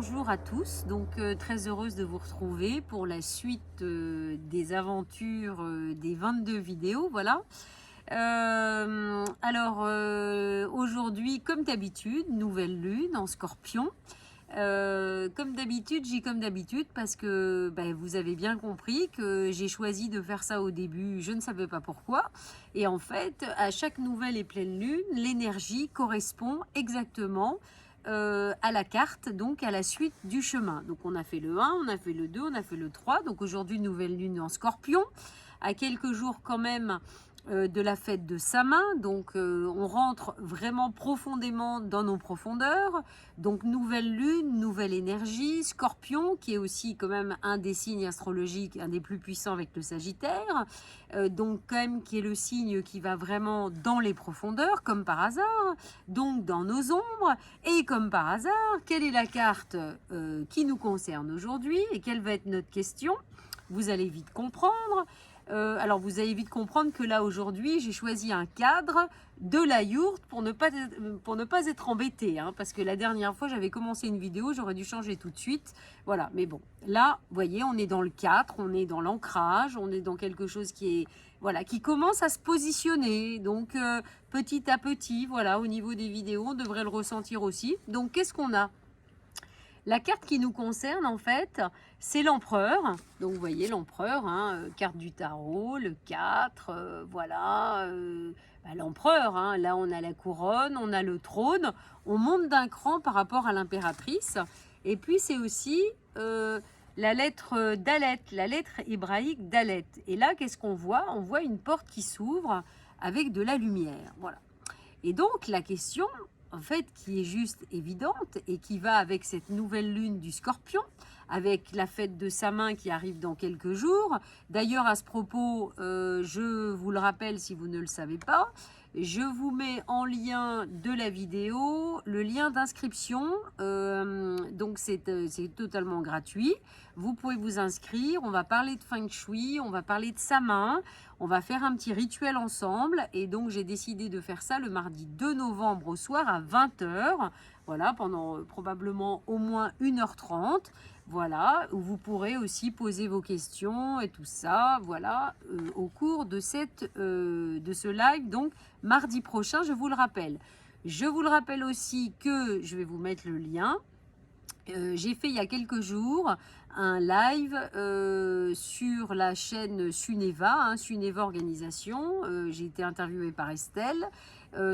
bonjour à tous. Très heureuse de vous retrouver pour la suite des aventures des 22 vidéos. Voilà. Aujourd'hui, comme d'habitude, nouvelle lune en Scorpion. Comme d'habitude, j'ai comme d'habitude parce que vous avez bien compris que j'ai choisi de faire ça au début, je ne savais pas pourquoi. Et en fait, à chaque nouvelle et pleine lune, l'énergie correspond exactement à la carte, donc à la suite du chemin. Donc on a fait le 1, on a fait le 2, on a fait le 3. Donc aujourd'hui, nouvelle lune en Scorpion, à quelques jours quand même de la fête de Samin. On rentre vraiment profondément dans nos profondeurs. Donc nouvelle lune, nouvelle énergie, Scorpion qui est aussi quand même un des signes astrologiques, un des plus puissants avec le Sagittaire. Donc quand même qui est le signe qui va vraiment dans les profondeurs comme par hasard, donc dans nos ombres. Et comme par hasard, quelle est la carte qui nous concerne aujourd'hui et quelle va être notre question? Vous allez vite comprendre. Alors vous allez vite comprendre que là aujourd'hui j'ai choisi un cadre de la yourte pour ne pas être embêté, hein, parce que la dernière fois j'avais commencé une vidéo, j'aurais dû changer tout de suite. Voilà, mais bon, là vous voyez, on est dans le cadre, on est dans l'ancrage, on est dans quelque chose qui est voilà, qui commence à se positionner. Donc petit à petit, voilà, au niveau des vidéos, on devrait le ressentir aussi. Donc qu'est-ce qu'on a? La carte qui nous concerne, en fait, c'est l'empereur. Donc, vous voyez l'empereur, hein, carte du tarot, le 4, voilà, l'empereur. Hein, là, on a la couronne, on a le trône. On monte d'un cran par rapport à l'impératrice. Et puis, c'est aussi la lettre Dalet, la lettre hébraïque Dalet. Et là, qu'est-ce qu'on voit? On voit une porte qui s'ouvre avec de la lumière. Voilà. Et donc, la question, en fait, qui est juste évidente et qui va avec cette nouvelle lune du Scorpion, avec la fête de Samin qui arrive dans quelques jours. D'ailleurs, à ce propos, je vous le rappelle si vous ne le savez pas, je vous mets en lien de la vidéo le lien d'inscription. Donc, c'est totalement gratuit. Vous pouvez vous inscrire. On va parler de Feng Shui, on va parler de Samin. On va faire un petit rituel ensemble et donc j'ai décidé de faire ça le mardi 2 novembre au soir à 20 h. Voilà, pendant probablement au moins 1 h 30. Voilà, où vous pourrez aussi poser vos questions et tout ça, voilà, au cours de ce live, donc mardi prochain, je vous le rappelle. Je vous le rappelle aussi que je vais vous mettre le lien. J'ai fait il y a quelques jours un live sur la chaîne Suneva, hein, Suneva Organisation. J'ai été interviewée par Estelle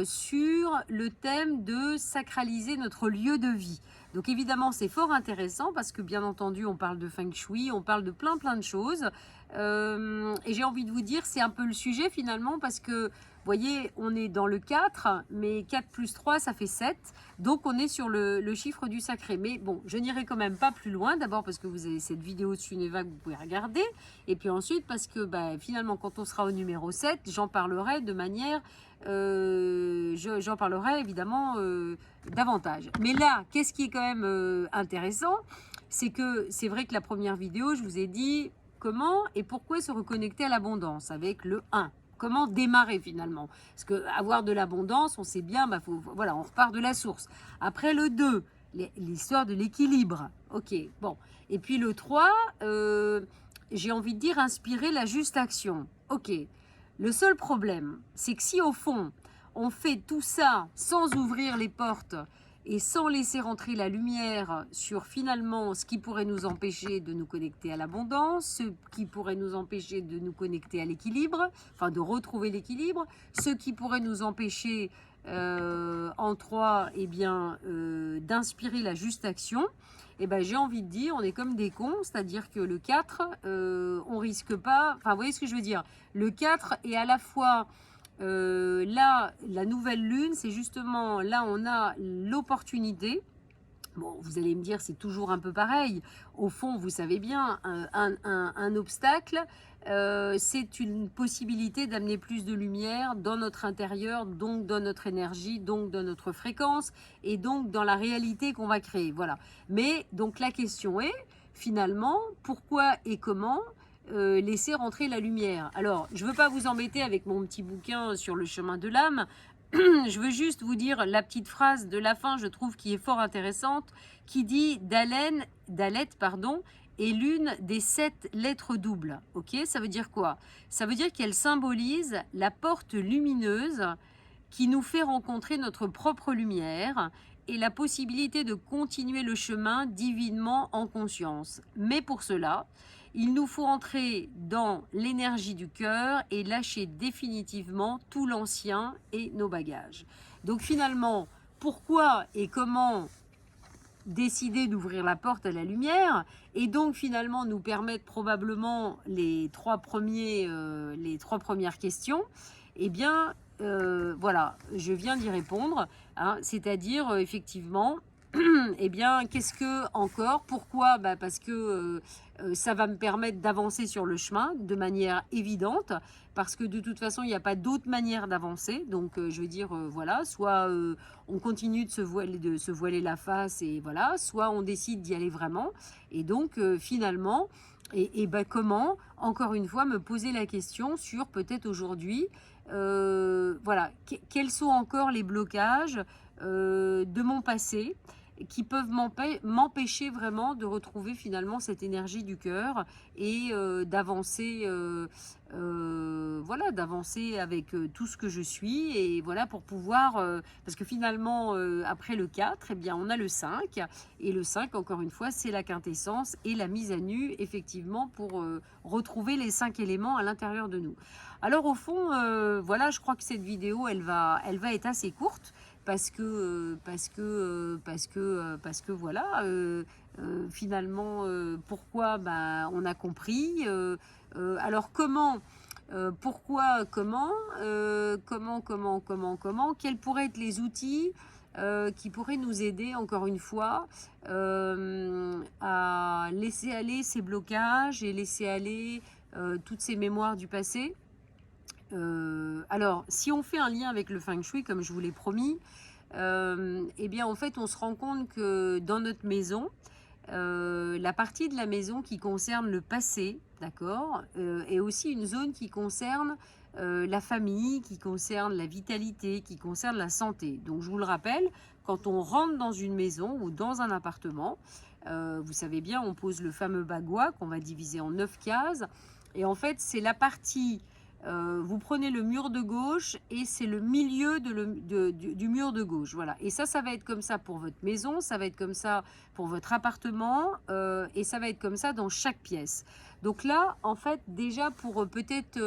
sur le thème de sacraliser notre lieu de vie. Donc évidemment, c'est fort intéressant parce que bien entendu, on parle de Feng Shui, on parle de plein de choses. Et j'ai envie de vous dire, c'est un peu le sujet finalement parce que vous voyez, on est dans le 4, mais 4 plus 3, ça fait 7. Donc, on est sur le chiffre du sacré. Mais bon, je n'irai quand même pas plus loin. D'abord parce que vous avez cette vidéo de Suneva que vous pouvez regarder. Et puis ensuite parce que finalement, quand on sera au numéro 7, j'en parlerai de manière... j'en parlerai évidemment davantage. Mais là, qu'est-ce qui est quand même intéressant? C'est que c'est vrai que la première vidéo, je vous ai dit comment et pourquoi se reconnecter à l'abondance avec le 1. Comment démarrer finalement? Parce que avoir de l'abondance, on sait bien, voilà, on repart de la source. Après le 2, l'histoire de l'équilibre. Ok, bon. Et puis le 3, j'ai envie de dire inspirer la juste action. Ok. Le seul problème, c'est que si au fond, on fait tout ça sans ouvrir les portes et sans laisser rentrer la lumière sur finalement ce qui pourrait nous empêcher de nous connecter à l'abondance, ce qui pourrait nous empêcher de nous connecter à l'équilibre, enfin de retrouver l'équilibre, ce qui pourrait nous empêcher en 3, d'inspirer la juste action, j'ai envie de dire, on est comme des cons, c'est-à-dire que le 4, on risque pas, enfin vous voyez ce que je veux dire, le 4 est à la fois... là, la nouvelle lune, c'est justement là on a l'opportunité. Bon, vous allez me dire, c'est toujours un peu pareil. Au fond, vous savez bien, un obstacle, c'est une possibilité d'amener plus de lumière dans notre intérieur, donc dans notre énergie, donc dans notre fréquence, et donc dans la réalité qu'on va créer. Voilà. Mais donc la question est, finalement, pourquoi et comment laisser rentrer la lumière. Alors, je ne veux pas vous embêter avec mon petit bouquin sur le chemin de l'âme. Je veux juste vous dire la petite phrase de la fin, je trouve, qui est fort intéressante, qui dit Daleth, pardon, est l'une des 7 lettres doubles. Ok, ça veut dire quoi? Ça veut dire qu'elle symbolise la porte lumineuse qui nous fait rencontrer notre propre lumière et la possibilité de continuer le chemin divinement en conscience. Mais pour cela, il nous faut entrer dans l'énergie du cœur et lâcher définitivement tout l'ancien et nos bagages. Donc finalement, pourquoi et comment décider d'ouvrir la porte à la lumière et donc finalement nous permettre probablement les trois premières questions, eh bien voilà, je viens d'y répondre, hein, c'est-à-dire effectivement, eh bien qu'est-ce que encore, pourquoi? Parce que ça va me permettre d'avancer sur le chemin de manière évidente, parce que de toute façon il n'y a pas d'autre manière d'avancer, donc je veux dire voilà, soit on continue de se voiler la face et voilà, soit on décide d'y aller vraiment, et donc finalement comment, encore une fois, me poser la question sur peut-être aujourd'hui, voilà, quels sont encore les blocages de mon passé qui peuvent m'empêcher vraiment de retrouver finalement cette énergie du cœur et d'avancer, voilà, d'avancer avec tout ce que je suis, et voilà, pour pouvoir, parce que finalement après le 4, eh bien on a le 5, et le 5 encore une fois c'est la quintessence et la mise à nu effectivement pour retrouver les 5 éléments à l'intérieur de nous. Alors au fond, voilà, je crois que cette vidéo elle va être assez courte, parce que voilà, finalement, pourquoi, on a compris. Alors comment, pourquoi, comment, quels pourraient être les outils qui pourraient nous aider, encore une fois, à laisser aller ces blocages et laisser aller toutes ces mémoires du passé. Alors, si on fait un lien avec le Feng Shui, comme je vous l'ai promis, eh bien, en fait, on se rend compte que dans notre maison, la partie de la maison qui concerne le passé, d'accord, est aussi une zone qui concerne la famille, qui concerne la vitalité, qui concerne la santé. Donc, je vous le rappelle, quand on rentre dans une maison ou dans un appartement, vous savez bien, on pose le fameux bagua qu'on va diviser en 9 cases. Et en fait, c'est la partie... vous prenez le mur de gauche et c'est le milieu du mur de gauche. Voilà. Et ça va être comme ça pour votre maison, ça va être comme ça pour votre appartement, et ça va être comme ça dans chaque pièce. Donc là, en fait, déjà pour peut-être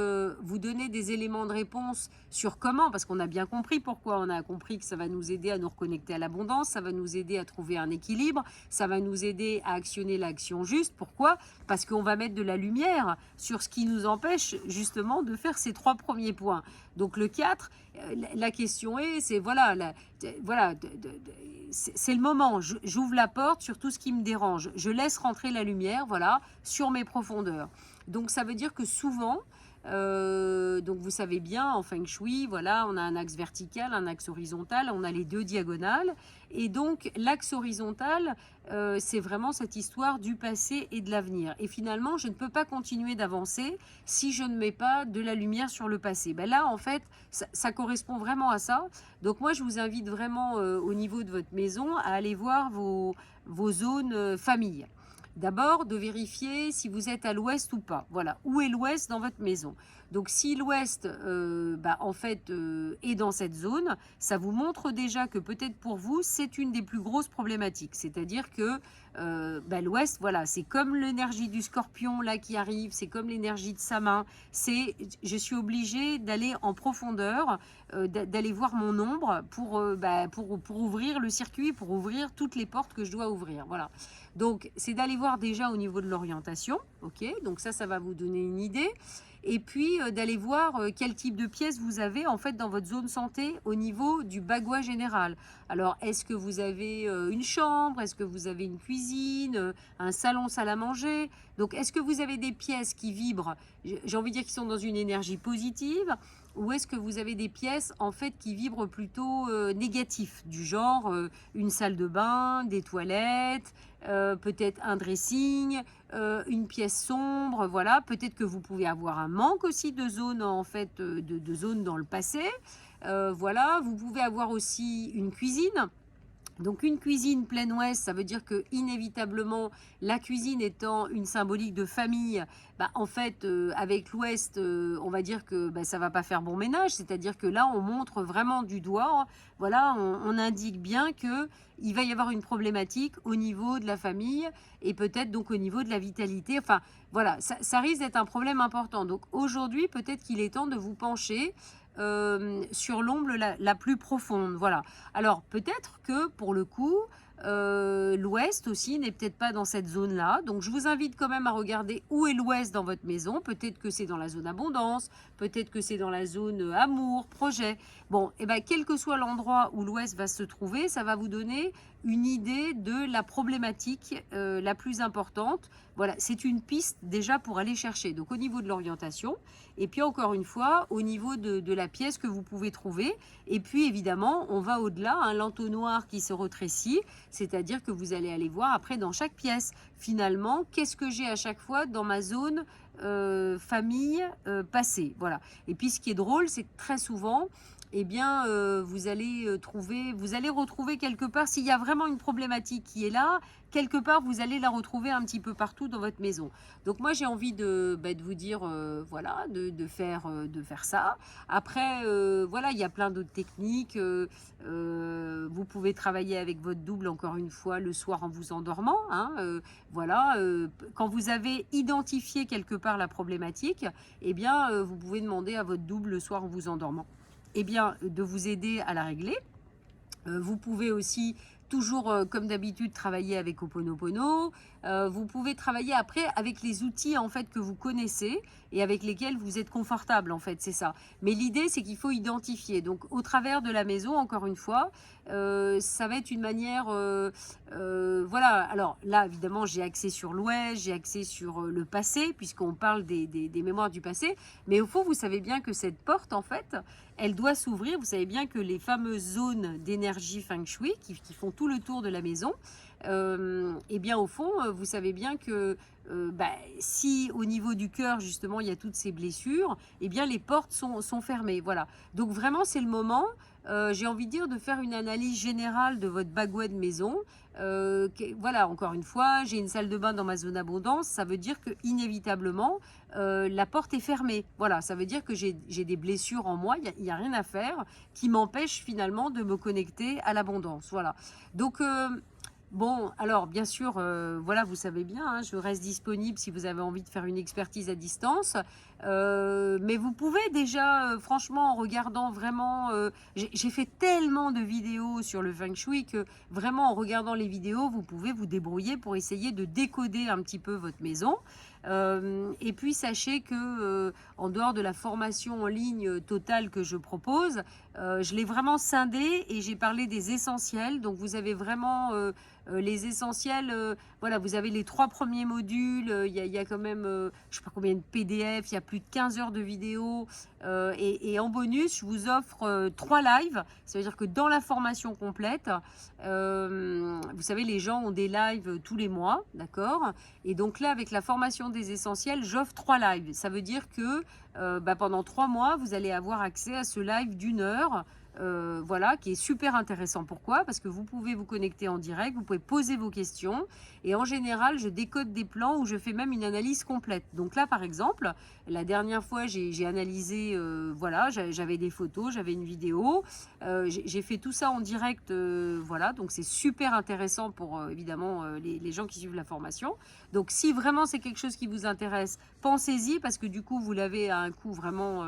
vous donner des éléments de réponse sur comment, parce qu'on a bien compris pourquoi, on a compris que ça va nous aider à nous reconnecter à l'abondance, ça va nous aider à trouver un équilibre, ça va nous aider à actionner l'action juste. Pourquoi? Parce qu'on va mettre de la lumière sur ce qui nous empêche justement de faire ces 3 premiers points. Donc le 4, la question est, c'est voilà, voilà, c'est le moment, j'ouvre la porte sur tout ce qui me dérange, je laisse rentrer la lumière, voilà, sur mes profondeurs. Donc ça veut dire que souvent, donc vous savez bien, en Feng Shui, voilà, on a un axe vertical, un axe horizontal, on a les 2 diagonales, et donc l'axe horizontal, c'est vraiment cette histoire du passé et de l'avenir. Et finalement, je ne peux pas continuer d'avancer si je ne mets pas de la lumière sur le passé. Là, en fait, ça correspond vraiment à ça. Donc moi, je vous invite vraiment au niveau de votre maison à aller voir vos zones famille. D'abord, de vérifier si vous êtes à l'ouest ou pas. Voilà, où est l'ouest dans votre maison. Donc, si l'ouest, en fait, est dans cette zone, ça vous montre déjà que peut-être pour vous, c'est une des plus grosses problématiques. C'est-à-dire que l'ouest, voilà, c'est comme l'énergie du scorpion là qui arrive, c'est comme l'énergie de sa main. Je suis obligée d'aller en profondeur, d'aller voir mon ombre pour ouvrir le circuit, pour ouvrir toutes les portes que je dois ouvrir. Voilà. Donc, c'est d'aller voir déjà au niveau de l'orientation, ok, donc ça va vous donner une idée, et puis d'aller voir quel type de pièce vous avez en fait dans votre zone santé au niveau du bagua général. Alors, est-ce que vous avez une chambre, est-ce que vous avez une cuisine, un salon, salle à manger? Donc, est-ce que vous avez des pièces qui vibrent, j'ai envie de dire, qui sont dans une énergie positive, ou est-ce que vous avez des pièces en fait qui vibrent plutôt négatif, du genre une salle de bain, des toilettes, peut-être un dressing, une pièce sombre, voilà. Peut-être que vous pouvez avoir un manque aussi de zones en fait, de zones dans le passé. Voilà, vous pouvez avoir aussi une cuisine. Donc une cuisine plein ouest, ça veut dire que inévitablement, la cuisine étant une symbolique de famille, bah, en fait, avec l'ouest, on va dire que bah, ça va pas faire bon ménage. C'est-à-dire que là, on montre vraiment du doigt, hein. Voilà, on indique bien que il va y avoir une problématique au niveau de la famille et peut-être donc au niveau de la vitalité. Enfin, voilà, ça risque d'être un problème important. Donc aujourd'hui, peut-être qu'il est temps de vous pencher sur l'ombre la plus profonde. Voilà. Alors peut-être que pour le coup, l'ouest aussi n'est peut-être pas dans cette zone-là. Donc je vous invite quand même à regarder où est l'ouest dans votre maison. Peut-être que c'est dans la zone abondance, peut-être que c'est dans la zone amour, projet. Bon, et ben quel que soit l'endroit où l'ouest va se trouver, ça va vous donner une idée de la problématique la plus importante. Voilà, c'est une piste déjà pour aller chercher. Donc au niveau de l'orientation, et puis encore une fois, au niveau de la pièce que vous pouvez trouver. Et puis évidemment, on va au-delà, un l'entonnoir qui se rétrécit, c'est-à-dire que vous allez aller voir après dans chaque pièce, finalement, qu'est-ce que j'ai à chaque fois dans ma zone famille passée. Voilà. Et puis ce qui est drôle, c'est que très souvent, eh bien, vous allez vous allez retrouver quelque part, s'il y a vraiment une problématique qui est là, quelque part, vous allez la retrouver un petit peu partout dans votre maison. Donc moi, j'ai envie de vous dire, voilà, de faire ça. Après, voilà, il y a plein d'autres techniques. Vous pouvez travailler avec votre double, encore une fois, le soir en vous endormant. Hein, voilà, quand vous avez identifié quelque part la problématique, eh bien, vous pouvez demander à votre double le soir en vous endormant, eh bien, de vous aider à la régler. Vous pouvez aussi toujours, comme d'habitude, travailler avec Ho'oponopono. Vous pouvez travailler après avec les outils en fait que vous connaissez et avec lesquels vous êtes confortable, en fait, c'est ça. Mais l'idée, c'est qu'il faut identifier. Donc, au travers de la maison, encore une fois, ça va être une manière, voilà. Alors là, évidemment, j'ai axé sur l'Ouest, j'ai axé sur le passé, puisqu'on parle des mémoires du passé. Mais au fond, vous savez bien que cette porte, en fait, elle doit s'ouvrir. Vous savez bien que les fameuses zones d'énergie Feng Shui qui font tout le tour de la maison, eh bien au fond, vous savez bien que bah, si au niveau du cœur, justement, il y a toutes ces blessures, eh bien les portes sont fermées. Voilà. Donc vraiment, c'est le moment, j'ai envie de dire, de faire une analyse générale de votre bagouet de maison. Voilà, encore une fois, j'ai une salle de bain dans ma zone abondance, ça veut dire que inévitablement, la porte est fermée. Voilà, ça veut dire que j'ai des blessures en moi, il n'y a rien à faire qui m'empêche finalement de me connecter à l'abondance. Voilà. Donc, bon, alors bien sûr, voilà, vous savez bien, hein, je reste disponible si vous avez envie de faire une expertise à distance. Mais vous pouvez déjà, franchement, en regardant vraiment, j'ai fait tellement de vidéos sur le Feng Shui que vraiment en regardant les vidéos, vous pouvez vous débrouiller pour essayer de décoder un petit peu votre maison. Et puis sachez que en dehors de la formation en ligne totale que je propose, je l'ai vraiment scindée et j'ai parlé des essentiels. Donc vous avez vraiment les essentiels. Voilà, vous avez les 3 premiers modules. Il y a quand même, je sais pas combien de PDF. Il y a plus de 15 heures de vidéos. Et en bonus, je vous offre 3 lives. Ça veut dire que dans la formation complète, vous savez, les gens ont des lives tous les mois, d'accord? Et donc là, avec la formation des essentiels, j'offre 3 lives. Ça veut dire que pendant 3 mois, vous allez avoir accès à ce live d'1 heure. Voilà, qui est super intéressant. Pourquoi? Parce que vous pouvez vous connecter en direct, vous pouvez poser vos questions et en général, je décode des plans où je fais même une analyse complète. Donc là, par exemple, la dernière fois, j'ai analysé, voilà, j'avais des photos, j'avais une vidéo, j'ai fait tout ça en direct, voilà, donc c'est super intéressant pour évidemment les gens qui suivent la formation. Donc si vraiment c'est quelque chose qui vous intéresse, pensez-y parce que du coup, vous l'avez à un coût vraiment...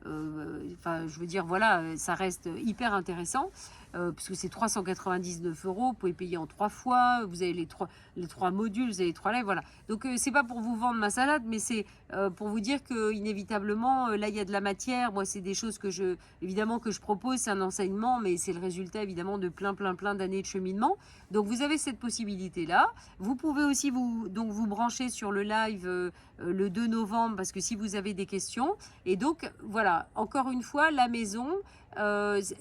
enfin, je veux dire, voilà, ça reste hyper intéressant. puisque c'est 399 €, vous pouvez payer en 3 fois, vous avez les trois modules, vous avez les 3 lives, voilà. Donc c'est pas pour vous vendre ma salade, mais c'est pour vous dire que inévitablement, là il y a de la matière. Moi c'est des choses évidemment que je propose, c'est un enseignement, mais c'est le résultat évidemment de plein d'années de cheminement. Donc vous avez cette possibilité là. Vous pouvez aussi vous brancher sur le live le 2 novembre, parce que si vous avez des questions. Et donc voilà, encore une fois, la maison,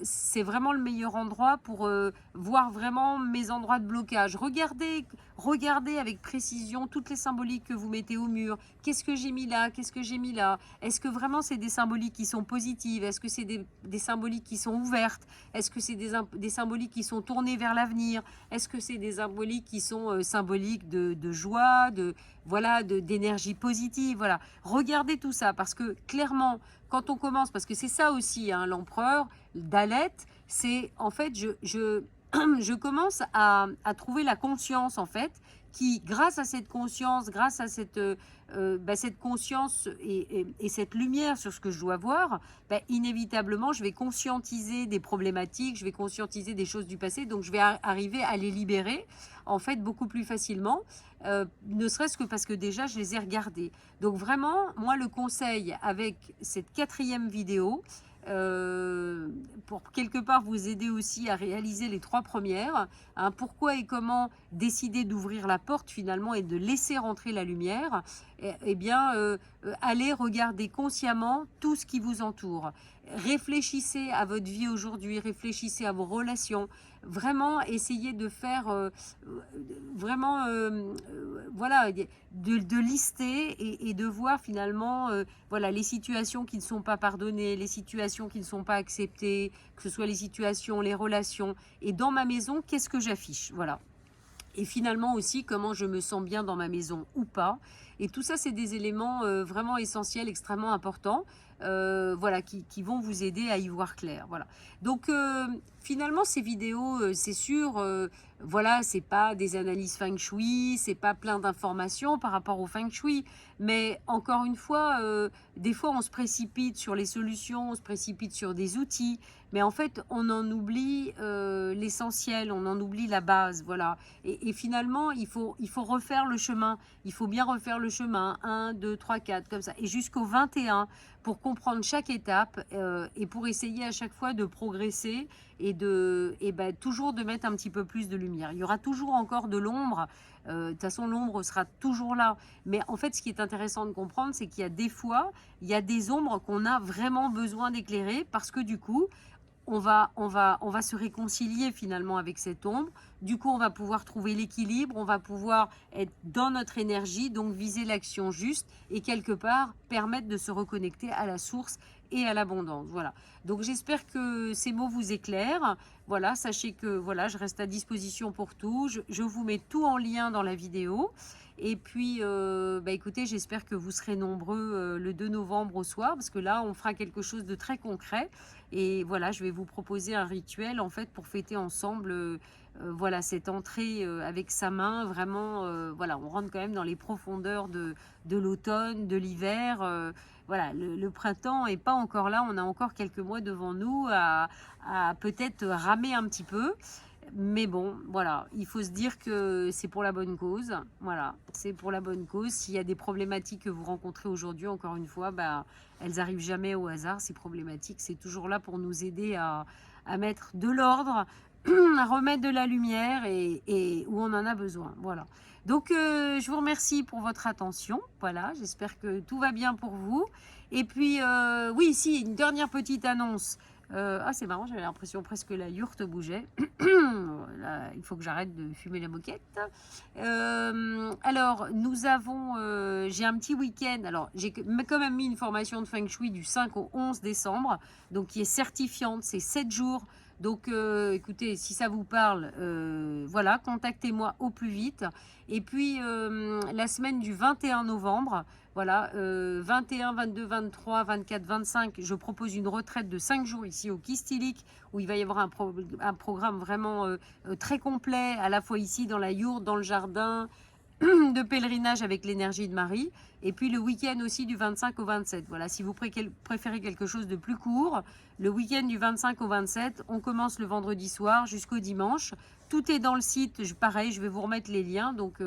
c'est vraiment le meilleur endroit pour voir vraiment mes endroits de blocage. Regardez avec précision toutes les symboliques que vous mettez au mur. Qu'est-ce que j'ai mis là? Qu'est-ce que j'ai mis là? Est-ce que vraiment c'est des symboliques qui sont positives? Est-ce que c'est des symboliques qui sont ouvertes? Est-ce que c'est des symboliques qui sont tournées vers l'avenir? Est-ce que c'est des symboliques qui sont symboliques de joie, d'énergie positive? Voilà. Regardez tout ça, parce que clairement, quand on commence, parce que c'est ça aussi, hein, l'empereur d'Aleth, c'est en fait, je commence à trouver la conscience, en fait, qui, grâce à cette conscience, grâce à cette conscience et cette lumière sur ce que je dois voir, inévitablement, je vais conscientiser des problématiques, je vais conscientiser des choses du passé, donc je vais arriver à les libérer, en fait, beaucoup plus facilement, ne serait-ce que parce que déjà, je les ai regardées. Donc vraiment, moi, le conseil avec cette 4e vidéo, pour quelque part vous aider aussi à réaliser les 3 premières, hein, pourquoi et comment décider d'ouvrir la porte finalement et de laisser rentrer la lumière, bien allez regarder consciemment tout ce qui vous entoure. Réfléchissez à votre vie aujourd'hui, réfléchissez à vos relations, vraiment essayez de faire vraiment voilà, de lister et de voir finalement voilà, les situations qui ne sont pas pardonnées, les situations qui ne sont pas acceptées, que ce soit les situations, les relations. Et dans ma maison, qu'est-ce que j'affiche? Voilà. Et finalement aussi, comment je me sens bien dans ma maison ou pas. Et tout ça, c'est des éléments vraiment essentiels, extrêmement importants, voilà, qui vont vous aider à y voir clair. Voilà. Donc, finalement, ces vidéos, c'est sûr, voilà, c'est pas des analyses feng shui, c'est pas plein d'informations par rapport au feng shui. Mais encore une fois, des fois, on se précipite sur les solutions, on se précipite sur des outils. Mais en fait, on en oublie l'essentiel, on en oublie la base, voilà. Et finalement, il faut refaire le chemin. Il faut bien refaire le chemin, 1, 2, 3, 4, comme ça. Et jusqu'au 21, pour comprendre chaque étape et pour essayer à chaque fois de progresser et toujours de mettre un petit peu plus de lumière. Il y aura toujours encore de l'ombre. De toute façon, l'ombre sera toujours là. Mais en fait, ce qui est intéressant de comprendre, c'est qu'il y a des fois, il y a des ombres qu'on a vraiment besoin d'éclairer, parce que du coup, on va se réconcilier finalement avec cette ombre. Du coup, on va pouvoir trouver l'équilibre, on va pouvoir être dans notre énergie, donc viser l'action juste et quelque part permettre de se reconnecter à la source et à l'abondance. Voilà. Donc j'espère que ces mots vous éclairent. Voilà, sachez que voilà, je reste à disposition pour tout. Je vous mets tout en lien dans la vidéo. Et puis, écoutez, j'espère que vous serez nombreux le 2 novembre au soir, parce que là, on fera quelque chose de très concret. Et voilà, je vais vous proposer un rituel, en fait, pour fêter ensemble voilà, cette entrée avec sa main. Vraiment, voilà, on rentre quand même dans les profondeurs de l'automne, de l'hiver. Voilà, le printemps n'est pas encore là. On a encore quelques mois devant nous à peut-être ramer un petit peu. Mais bon, voilà, il faut se dire que c'est pour la bonne cause. Voilà, c'est pour la bonne cause. S'il y a des problématiques que vous rencontrez aujourd'hui, encore une fois, elles arrivent jamais au hasard. Ces problématiques, c'est toujours là pour nous aider à mettre de l'ordre, à remettre de la lumière et où on en a besoin. Voilà. Donc, je vous remercie pour votre attention. Voilà, j'espère que tout va bien pour vous. Et puis, oui, si, une dernière petite annonce. C'est marrant, j'avais l'impression presque la yourte bougeait. Là, il faut que j'arrête de fumer la moquette. Alors, j'ai un petit week-end. Alors, j'ai quand même mis une formation de Feng Shui du 5 au 11 décembre, donc qui est certifiante, c'est 7 jours. Donc, écoutez, si ça vous parle, voilà, contactez-moi au plus vite. Et puis, la semaine du 21 novembre, voilà, 21, 22, 23, 24, 25, je propose une retraite de 5 jours ici au Kistilik, où il va y avoir un programme vraiment très complet, à la fois ici dans la yourte, dans le jardin, de pèlerinage avec l'énergie de Marie. Et puis le week-end aussi du 25 au 27. Voilà, si vous préférez quelque chose de plus court, le week-end du 25 au 27, on commence le vendredi soir jusqu'au dimanche. Tout est dans le site, pareil, je vais vous remettre les liens. Donc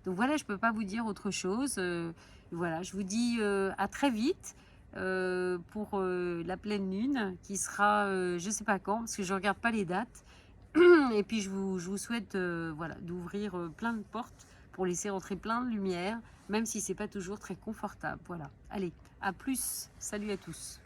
voilà, je ne peux pas vous dire autre chose. Voilà, je vous dis à très vite pour la pleine lune qui sera, je ne sais pas quand, parce que je ne regarde pas les dates. Et puis je vous souhaite voilà, d'ouvrir plein de portes pour laisser entrer plein de lumière, même si c'est pas toujours très confortable. Voilà. Allez, à plus. Salut à tous.